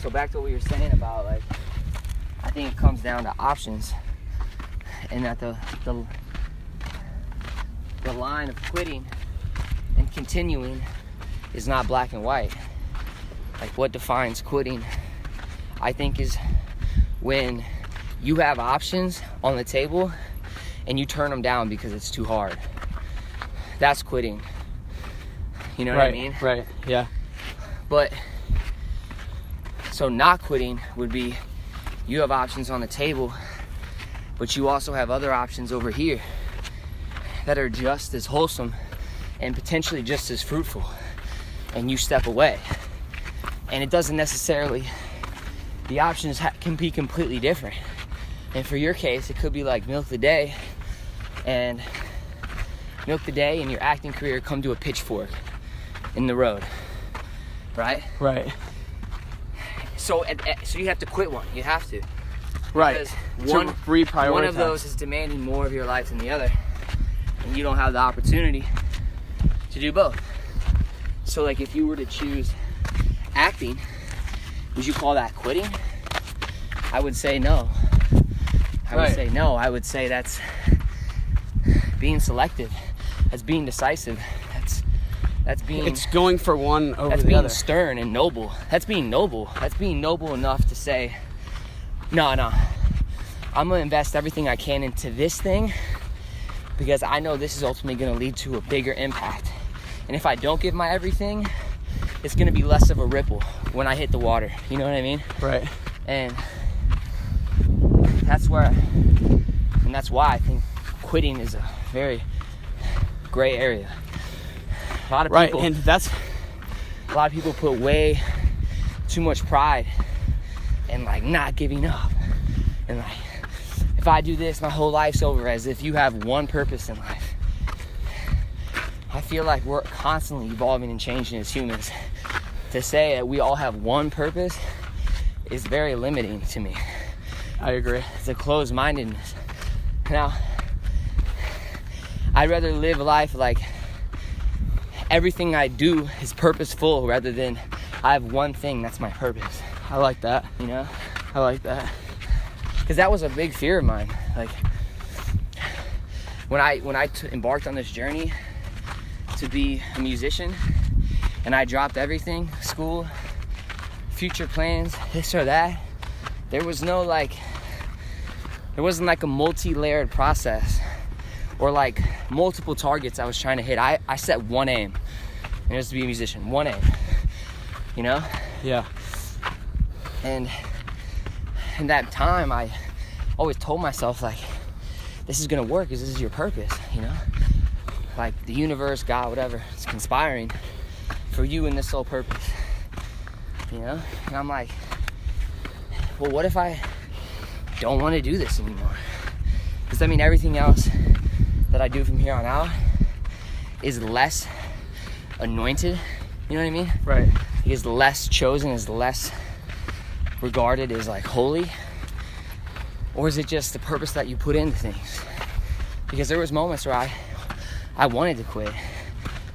So back to what we were saying about, like, I think it comes down to options, and that the line of quitting and continuing is not black and white. Like, what defines quitting, I think, is when you have options on the table and you turn them down because it's too hard. That's quitting. You know what I mean? Right, yeah. But, so not quitting would be, you have options on the table, but you also have other options over here that are just as wholesome and potentially just as fruitful, and you step away. And it doesn't necessarily, the options can be completely different. And for your case, it could be like milk the day and your acting career come to a pitchfork in the road, right? Right. So you have to quit one. You have to. Right. Because to reprioritize. one of those is demanding more of your life than the other, and you don't have the opportunity to do both. So, like, if you were to choose acting, would you call that quitting? I would say no. I would say that's being selective. That's being decisive. That's being. It's going for one over the other. That's being stern and noble. That's being noble. That's being noble enough to say, no. I'm gonna invest everything I can into this thing because I know this is ultimately gonna lead to a bigger impact. And if I don't give my everything, it's gonna be less of a ripple when I hit the water. You know what I mean? Right. And that's why I think quitting is a very gray area. A lot of people, and a lot of people put way too much pride in, like, not giving up, and, like, if I do this, my whole life's over, as if you have one purpose in life. I feel like we're constantly evolving and changing as humans. To say that we all have one purpose is very limiting to me. I agree. It's a closed-mindedness. Now, I'd rather live life like everything I do is purposeful rather than I have one thing that's my purpose. I like that. You know? I like that. Because that was a big fear of mine. Like, when I embarked on this journey to be a musician, and I dropped everything, school, future plans, this or that, there wasn't like a multi-layered process or like multiple targets I was trying to hit. I set one aim, and it was to be a musician. One aim, you know? Yeah. And in that time, I always told myself, like, this is gonna work because this is your purpose, you know? Like, the universe, God, whatever, it's conspiring for you in this sole purpose, you know? And I'm like, well, what if I don't want to do this anymore? Does that mean everything else that I do from here on out is less anointed? You know what I mean? Right. Is less chosen, is less regarded as, like, holy? Or is it just the purpose that you put into things? Because there was moments where I wanted to quit,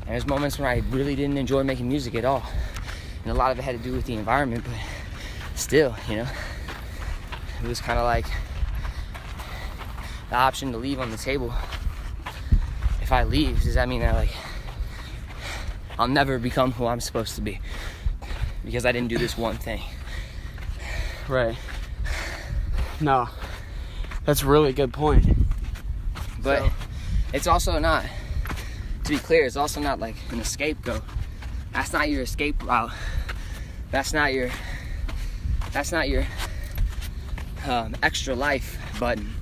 and there's moments when I really didn't enjoy making music at all, and a lot of it had to do with the environment, but still, you know, it was kind of like the option to leave on the table. If I leave, does that mean that, like, I'll never become who I'm supposed to be because I didn't do this one thing? Right. No, that's a really good point. But it's also not, to be clear, it's also not like an scapegoat. That's not your escape route. That's not your extra life button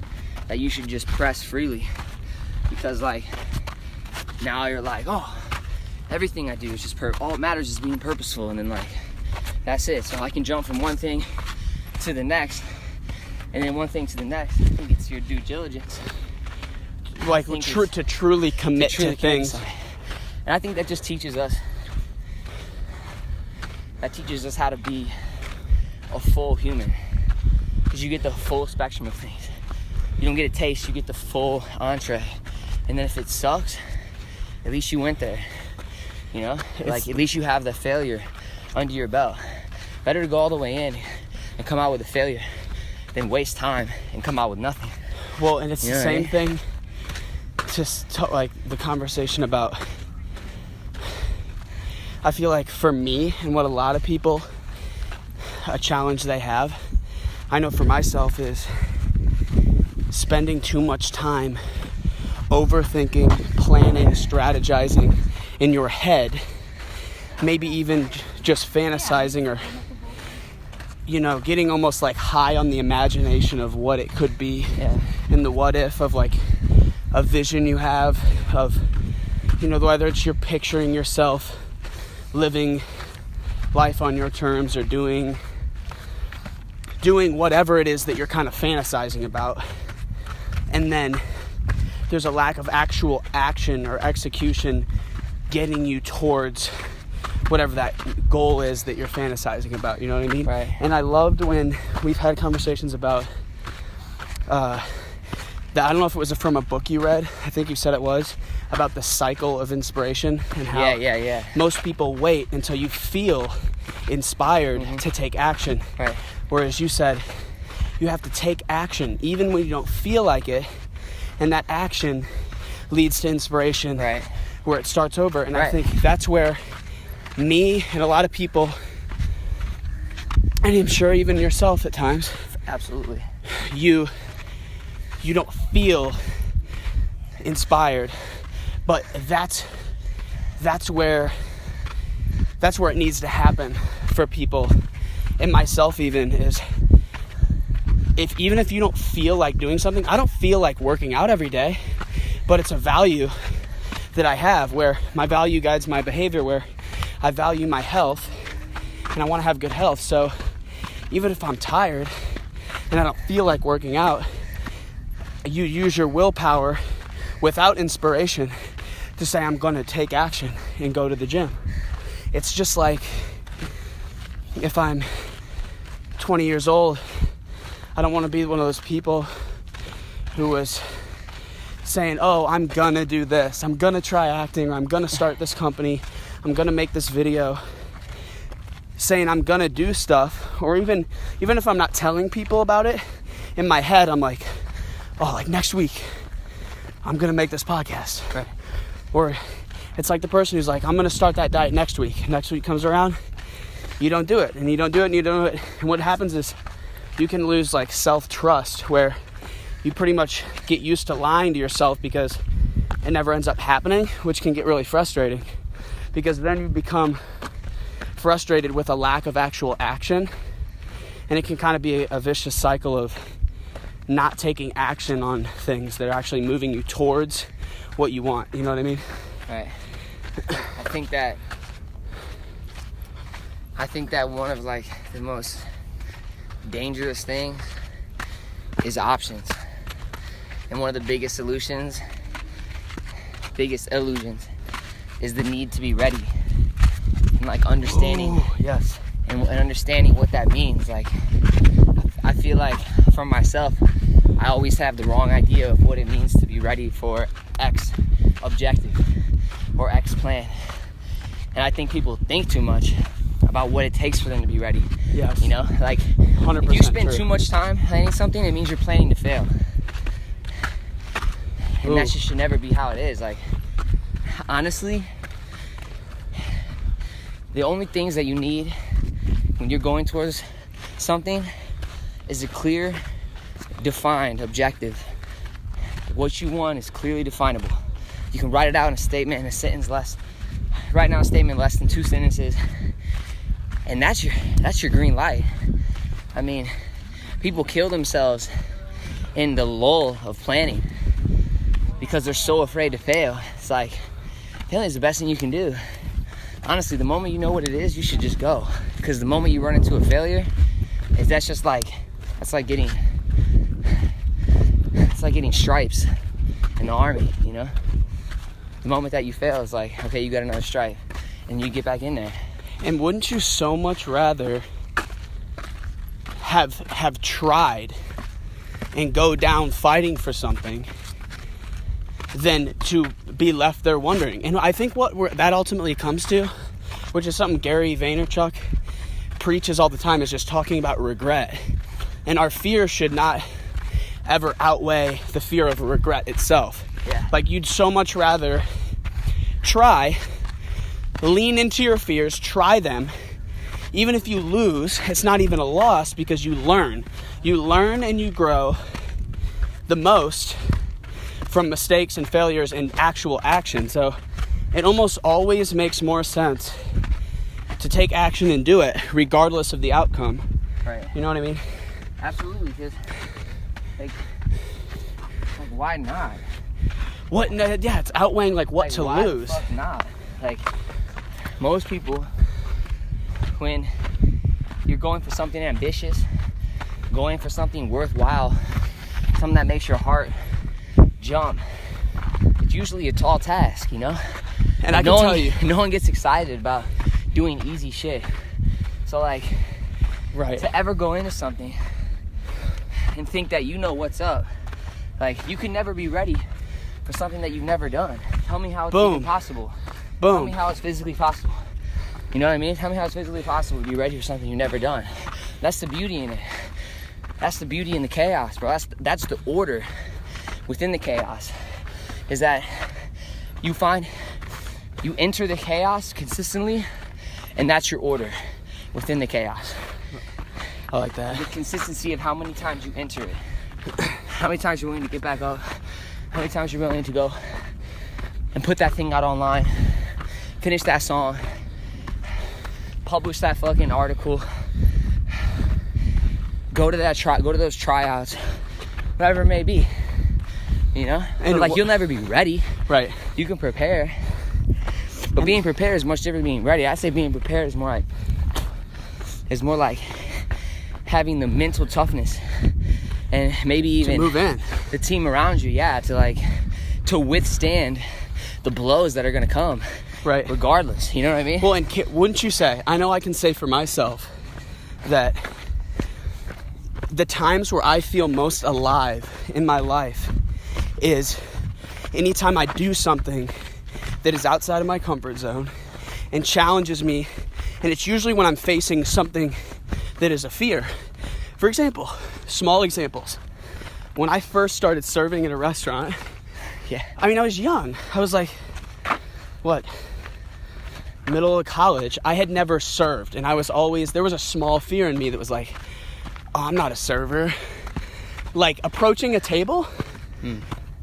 that you should just press freely. Because, like, now you're like, oh, everything I do is just all it matters is being purposeful, and then, like, that's it. So I can jump from one thing to the next, and then one thing to the next. I think it's your due diligence. Like, to truly commit to things. And I think that just teaches us how to be a full human. Because you get the full spectrum of things. You don't get a taste, you get the full entree. And then if it sucks, at least you went there. You know? Like, at least you have the failure under your belt. Better to go all the way in and come out with a failure than waste time and come out with nothing. Well, and it's the same thing, just like the conversation about, I feel like for me and what a lot of people, a challenge they have, I know for myself, is spending too much time overthinking, planning, strategizing in your head, maybe even just fantasizing or, you know, getting almost like high on the imagination of what it could be, and the what if of like a vision you have of, you know, whether it's you're picturing yourself living life on your terms or doing whatever it is that you're kind of fantasizing about, and then there's a lack of actual action or execution getting you towards whatever that goal is that you're fantasizing about, you know what I mean? Right. And I loved when we've had conversations about that. I don't know if it was from a book you read, I think you said it was, about the cycle of inspiration and how most people wait until you feel inspired to take action. Right. Whereas you said you have to take action even when you don't feel like it, and that action leads to inspiration, right, where it starts over. And right. I think that's where me and a lot of people, and I'm sure even yourself at times, absolutely, you don't feel inspired, but that's where it needs to happen for people, and myself even, is even if you don't feel like doing something. I don't feel like working out every day, but it's a value that I have, where my value guides my behavior, where I value my health and I want to have good health. So even if I'm tired and I don't feel like working out, you use your willpower without inspiration to say, I'm going to take action and go to the gym. It's just like if I'm 20 years old, I don't want to be one of those people who was saying, oh, I'm going to do this, I'm going to try acting, or I'm going to start this company, I'm going to make this video, saying I'm going to do stuff. Or even if I'm not telling people about it, in my head I'm like, oh, like next week I'm going to make this podcast. Right. Or it's like the person who's like, I'm going to start that diet next week. Next week comes around, you don't do it, and you don't do it, and you don't do it. And what happens is you can lose like self-trust, where you pretty much get used to lying to yourself because it never ends up happening, which can get really frustrating, because then you become frustrated with a lack of actual action, and it can kind of be a vicious cycle of not taking action on things that are actually moving you towards what you want. You know what I mean? Right. I think that one of like the most dangerous things is options. And one of the biggest illusions is the need to be ready. And like understanding, yes, and understanding what that means. Like, I feel like for myself, I always have the wrong idea of what it means to be ready for X objective or X plan. And I think people think too much about what it takes for them to be ready. Yes. You know, like 100% if you spend true. too much time planning something, it means you're planning to fail. And that just should never be how it is. Like, honestly, the only things that you need when you're going towards something is a clear, defined objective. What you want is clearly definable. You can write it out in a statement, in a sentence less. Right now, a statement less than 2 sentences, and that's your green light. I mean, people kill themselves in the lull of planning because they're so afraid to fail. It's like, failing is the best thing you can do. Honestly, the moment you know what it is, you should just go. Because the moment you run into a failure, that's like getting stripes in the army, you know? The moment that you fail, it's like, okay, you got another stripe, and you get back in there. And wouldn't you so much rather have tried and go down fighting for something than to be left there wondering? And I think what that ultimately comes to, which is something Gary Vaynerchuk preaches all the time is just talking about regret. And our fear should not ever outweigh the fear of regret itself. Yeah. Like, you'd so much rather lean into your fears, try them. Even if you lose, it's not even a loss because you learn. You learn and you grow the most from mistakes and failures and actual action. So it almost always makes more sense to take action and do it regardless of the outcome. Right. You know what I mean? Absolutely, because like why not? What? No, yeah, it's outweighing like what Like, to why lose. The fuck not? Like, most people, when you're going for something ambitious, going for something worthwhile, something that makes your heart jump, it's usually a tall task, you know? And I can tell you, no one gets excited about doing easy shit. So like, right, to ever go into something and think that you know what's up, like, you can never be ready for something that you've never done. Tell me how it's even possible. Boom. Tell me how it's physically possible. You know what I mean? Tell me how it's physically possible to be ready for something you've never done. That's the beauty in it. That's the beauty in the chaos, bro. That's the order within the chaos. Is that you enter the chaos consistently, and that's your order within the chaos. I like that. The consistency of how many times you enter it. How many times you're willing to get back up. How many times you're willing to go and put that thing out online. Finish that song. Publish that fucking article. Go to those tryouts. Whatever it may be. You know? And but like, you'll never be ready. Right. You can prepare. But being prepared is much different than being ready. I say being prepared is more like having the mental toughness and maybe even to move in. The team around you, to withstand the blows that are gonna come, right? Regardless, you know what I mean? Well, and wouldn't you say? I know I can say for myself that the times where I feel most alive in my life is anytime I do something that is outside of my comfort zone and challenges me, and it's usually when I'm facing something that is a fear. For example, small examples. When I first started serving at a restaurant, I mean, I was young. I was like, middle of college. I had never served, and there was a small fear in me that was like, oh, I'm not a server. Like, approaching a table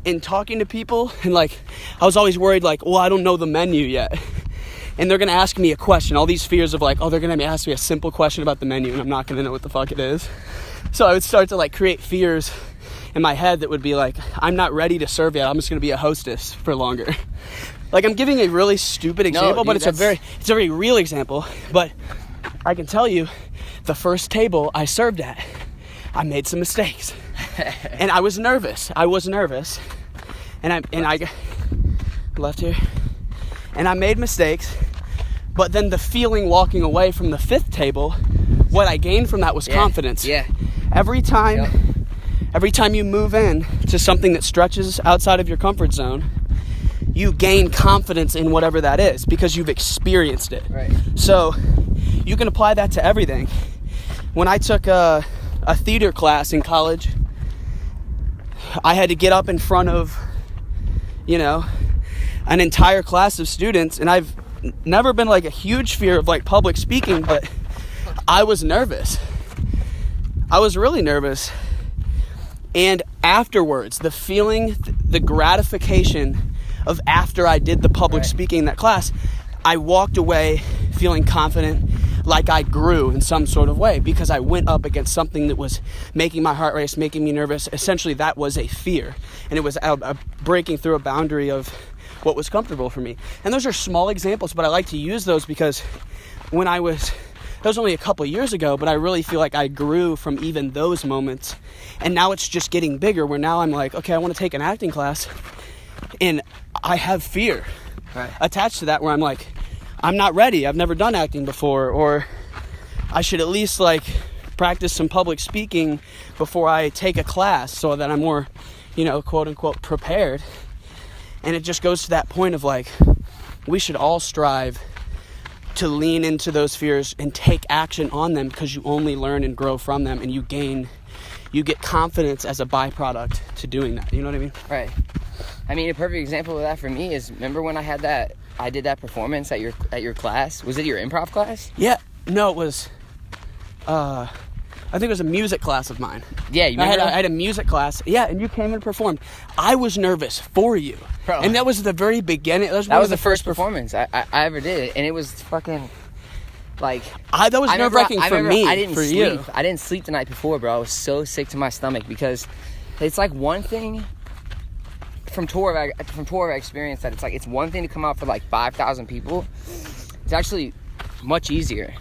and talking to people, and like, I was always worried, like, well, I don't know the menu yet. And they're going to ask me a question. All these fears of like, oh, they're going to ask me a simple question about the menu and I'm not going to know what the fuck it is. So I would start to like create fears in my head that would be like, I'm not ready to serve yet. I'm just going to be a hostess for longer. Like, I'm giving a really stupid example, but it's a very real example. But I can tell you, the first table I served at, I made some mistakes. And I was nervous. And I left here. And I made mistakes. But then the feeling walking away from the fifth table, what I gained from that was confidence. Yeah. Every time you move in to something that stretches outside of your comfort zone, you gain confidence in whatever that is because you've experienced it. Right. So you can apply that to everything. When I took a theater class in college, I had to get up in front of, an entire class of students, and I've never been like a huge fear of like public speaking, but I was nervous. I was really nervous. And afterwards, the feeling, the gratification of after I did the public speaking in that class, I walked away feeling confident, like I grew in some sort of way because I went up against something that was making my heart race, making me nervous. Essentially, that was a fear, and it was a breaking through a boundary of what was comfortable for me. And those are small examples, but I like to use those because that was only a couple years ago, but I really feel like I grew from even those moments. And now it's just getting bigger, where now I'm like, okay, I want to take an acting class, and I have fear attached to that, where I'm like, I'm not ready. I've never done acting before, or I should at least like practice some public speaking before I take a class so that I'm more, quote unquote, prepared. And it just goes to that point of like, we should all strive to lean into those fears and take action on them, because you only learn and grow from them, and you get confidence as a byproduct to doing that. You know what I mean? Right. I mean, a perfect example of that for me is, remember when I did that performance at your class? Was it your improv class? Yeah. No, it was, I think it was a music class of mine. Yeah, you remember? I had a music class. Yeah, and you came and performed. I was nervous for you. Bro. And that was the very beginning. That was the first performance I ever did. And it was fucking, like... that was nerve-wracking for me, I didn't for sleep. you. I didn't sleep the night before, bro. I was so sick to my stomach, because it's like one thing... From tour of experience, that it's one thing to come out for like 5,000 people. It's actually much easier,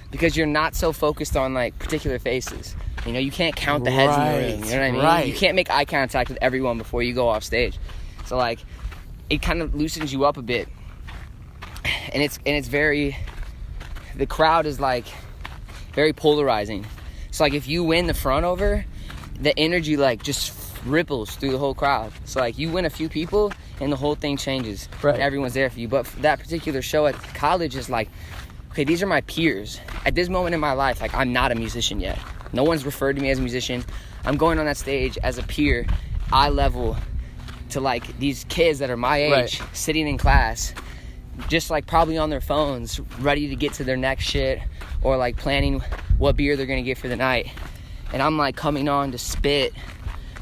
because you're not so focused on like particular faces. You know, you can't count the heads in the room. You know what I mean? Right. You can't make eye contact with everyone before you go off stage. So like, it kind of loosens you up a bit, and it's very. The crowd is like very polarizing. So like, if you win the front over, the energy like just ripples through the whole crowd. So like, you win a few people and the whole thing changes. Right. Everyone's there for you. But for that particular show at college is like, okay, these are my peers. At this moment in my life, like, I'm not a musician yet. No one's referred to me as a musician. I'm going on that stage as a peer, eye level, to like these kids that are my age, right, sitting in class, just like probably on their phones, ready to get to their next shit, or like planning what beer they're gonna get for the night. And I'm like coming on to spit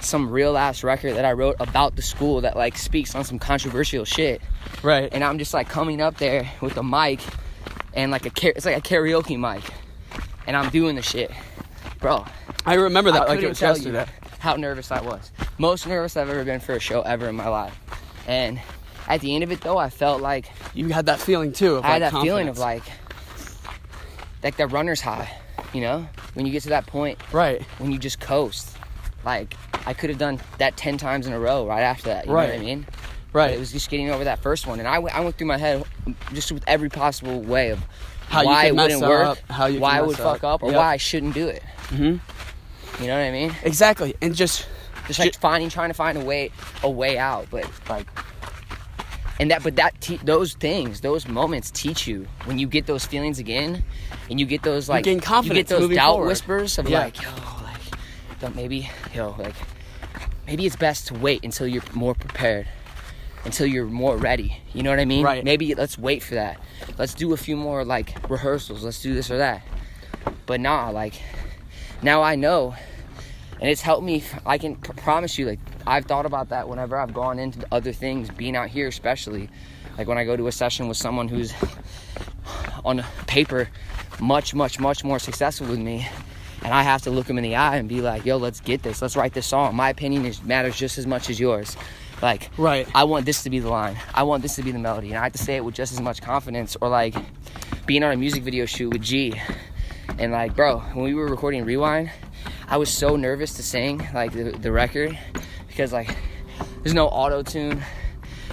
some real ass record that I wrote about the school that like speaks on some controversial shit. Right. And I'm just like coming up there with a mic and like it's like a karaoke mic, and I'm doing the shit, bro. I remember that I like it was couldn't tell yesterday. you how nervous I was. Most nervous I've ever been for a show ever in my life. And at the end of it though, I felt like You had that feeling too of I had like that feeling of confidence. like the runner's high, you know, when you get to that point, Right. when you just coast. Like, I could have done that 10 times in a row right after that, you Right. know what I mean? Right. But it was just getting over that first one, and I went through my head just with every possible way of How why you it could wouldn't mess work, up, how you why could I would mess fuck up, or Yep. why I shouldn't do it. Mm-hmm. You know what I mean? Exactly. And just Like trying to find a way out, but like, and those moments teach you, when you get those feelings again, and you get those like, gain confidence you get those moving doubt forward. whispers of Yeah. like, maybe it's best to wait until you're more prepared, until you're more ready. You know what I mean? Right. Maybe let's wait for that. Let's do a few more like rehearsals. Let's do this or that. But nah, like, now I know, and it's helped me. I can promise you, like, I've thought about that whenever I've gone into other things, being out here especially. Like when I go to a session with someone who's on paper much, much, much more successful with me, and I have to look them in the eye and be like, yo, let's get this. Let's write this song. My opinion matters just as much as yours. Like, Right. I want this to be the line. I want this to be the melody. And I have to say it with just as much confidence. Or like being on a music video shoot with G. And like, bro, when we were recording Rewind, I was so nervous to sing like the record, because like there's no auto-tune.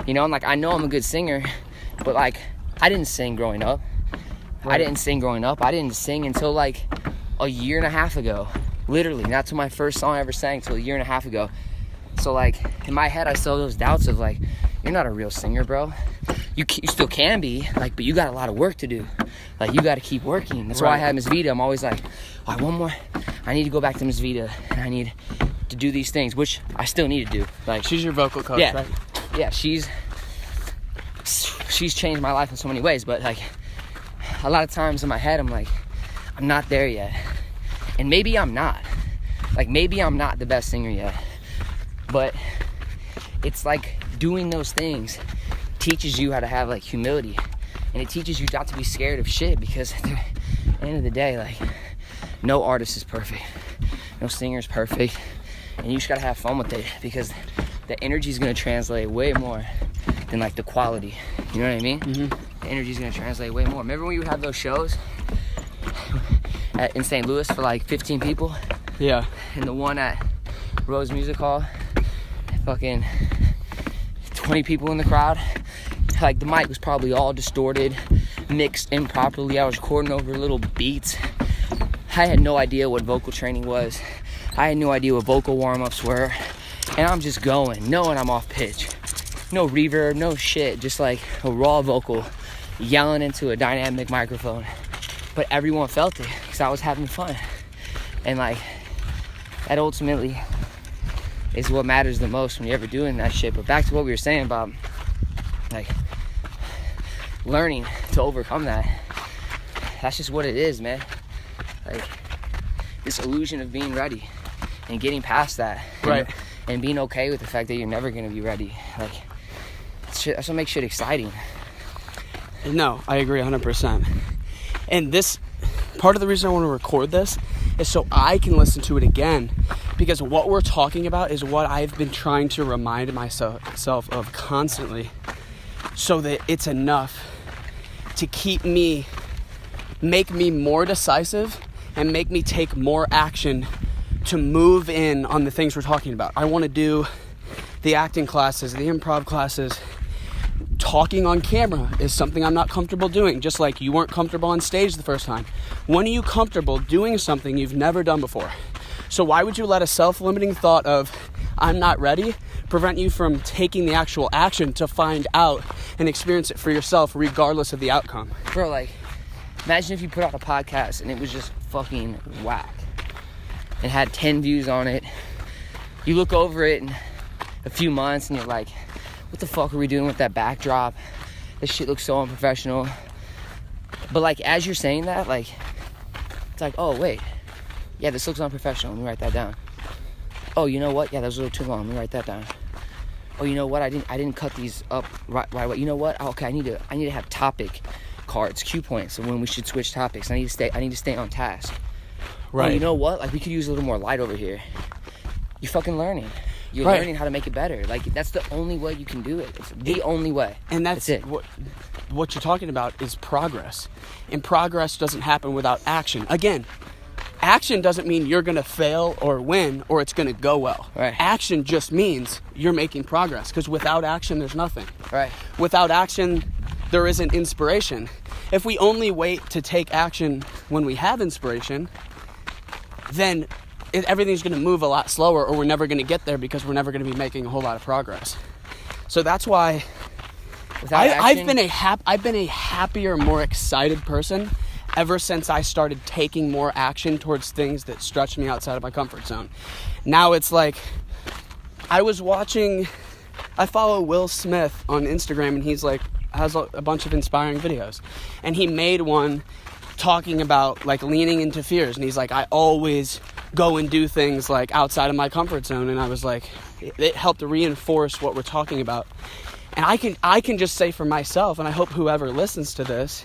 You know, I'm like, I know I'm a good singer, but like, I didn't sing growing up. Right. I didn't sing until like a year and a half ago. Literally, not to my first song I ever sang till a year and a half ago. So like, in my head, I still have those doubts of like, you're not a real singer, bro. You still can be, like, but you got a lot of work to do. Like, you got to keep working. That's why I have Miss Vita. I'm always like, all right, one more. I need to go back to Miss Vita, and I need to do these things, which I still need to do. Like, She's your vocal coach, yeah, right? yeah, she's changed my life in so many ways. But like, a lot of times in my head, I'm like, I'm not there yet, and maybe I'm not. Like, maybe I'm not the best singer yet. But it's like doing those things teaches you how to have like humility, and it teaches you not to be scared of shit, because at the end of the day, like, no artist is perfect, no singer is perfect, and you just gotta have fun with it, because the energy is gonna translate way more than like the quality. You know what I mean? Mm-hmm. The energy is gonna translate way more. Remember when you would have those shows in St. Louis for like 15 people? Yeah. And the one at Rose Music Hall, fucking 20 people in the crowd. Like, the mic was probably all distorted, mixed improperly. I was recording over little beats. I had no idea what vocal training was. I had no idea what vocal warm-ups were. And I'm just going, knowing I'm off pitch. No reverb, no shit, just like a raw vocal. yelling into a dynamic microphone, but everyone felt it because I was having fun. And like, that ultimately is what matters the most when you're ever doing that shit. But back to what we were saying about like learning to overcome that. That's just what it is, man. Like, this illusion of being ready and getting past that, right? And being okay with the fact that you're never gonna be ready. Like, that's what makes shit exciting. No, I agree 100%. And this, part of the reason I want to record this is so I can listen to it again, because what we're talking about is what I've been trying to remind myself of constantly, so that it's enough to make me more decisive and make me take more action to move in on the things we're talking about. I want to do the acting classes, the improv classes. Talking on camera is something I'm not comfortable doing, just like you weren't comfortable on stage the first time. When are you comfortable doing something you've never done before? So why would you let a self-limiting thought of, I'm not ready, prevent you from taking the actual action to find out and experience it for yourself, regardless of the outcome? Bro, like, imagine if you put out a podcast and it was just fucking whack. It had 10 views on it. You look over it in a few months and you're like, what the fuck are we doing with that backdrop? This shit looks so unprofessional. But like, as you're saying that, like, it's like, oh wait, yeah, this looks unprofessional. Let me write that down. Oh, you know what? Yeah, that was a little too long. Let me write that down. Oh, you know what? I didn't cut these up right away. You know what? Oh, okay, I need to have topic cards, cue points, so when we should switch topics. I need to stay on task. Right. Oh, you know what? Like, we could use a little more light over here. You're fucking learning. You're learning how to make it better. Like, that's the only way you can do it. It's the only way. And that's it. What you're talking about is progress. And progress doesn't happen without action. Again, action doesn't mean you're going to fail or win or it's going to go well. Right. Action just means you're making progress, because without action, there's nothing. Right. Without action, there isn't inspiration. If we only wait to take action when we have inspiration, then everything's going to move a lot slower, or we're never going to get there because we're never going to be making a whole lot of progress. So that's why I've been a happier, more excited person ever since I started taking more action towards things that stretch me outside of my comfort zone. Now it's like, I follow Will Smith on Instagram, and he's like, has a bunch of inspiring videos. And he made one talking about like leaning into fears, and he's like, I always go and do things like outside of my comfort zone. And I was like, it helped to reinforce what we're talking about. And I can just say for myself, and I hope whoever listens to this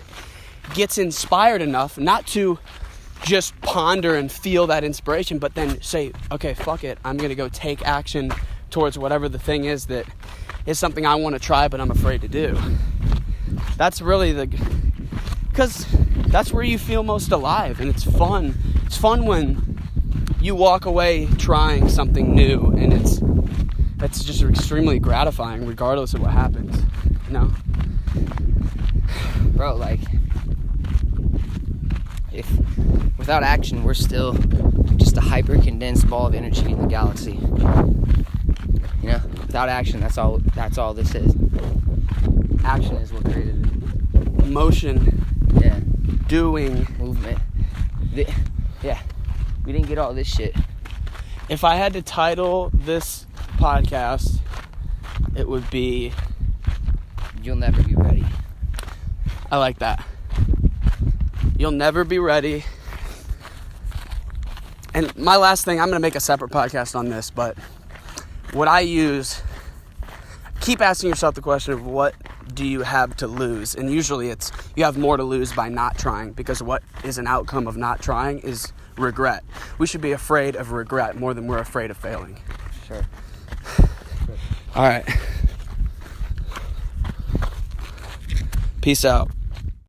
gets inspired enough not to just ponder and feel that inspiration, but then say, okay, fuck it, I'm gonna go take action towards whatever the thing is that is something I want to try but I'm afraid to do. That's really because that's where you feel most alive, and it's fun. It's fun when you walk away trying something new, and it's just extremely gratifying regardless of what happens, you know? Bro, like, if without action, we're still just a hyper condensed ball of energy in the galaxy. You know, without action, that's all this is. Action is what created it. Motion. Yeah. Doing. Movement. Yeah. We didn't get all this shit. If I had to title this podcast, it would be You'll Never Be Ready. I like that. You'll never be ready. And my last thing, I'm going to make a separate podcast on this, but what I use, keep asking yourself the question of what do you have to lose? And usually it's, you have more to lose by not trying, because what is an outcome of not trying is regret. We should be afraid of regret more than we're afraid of failing. Sure. All right. Peace out.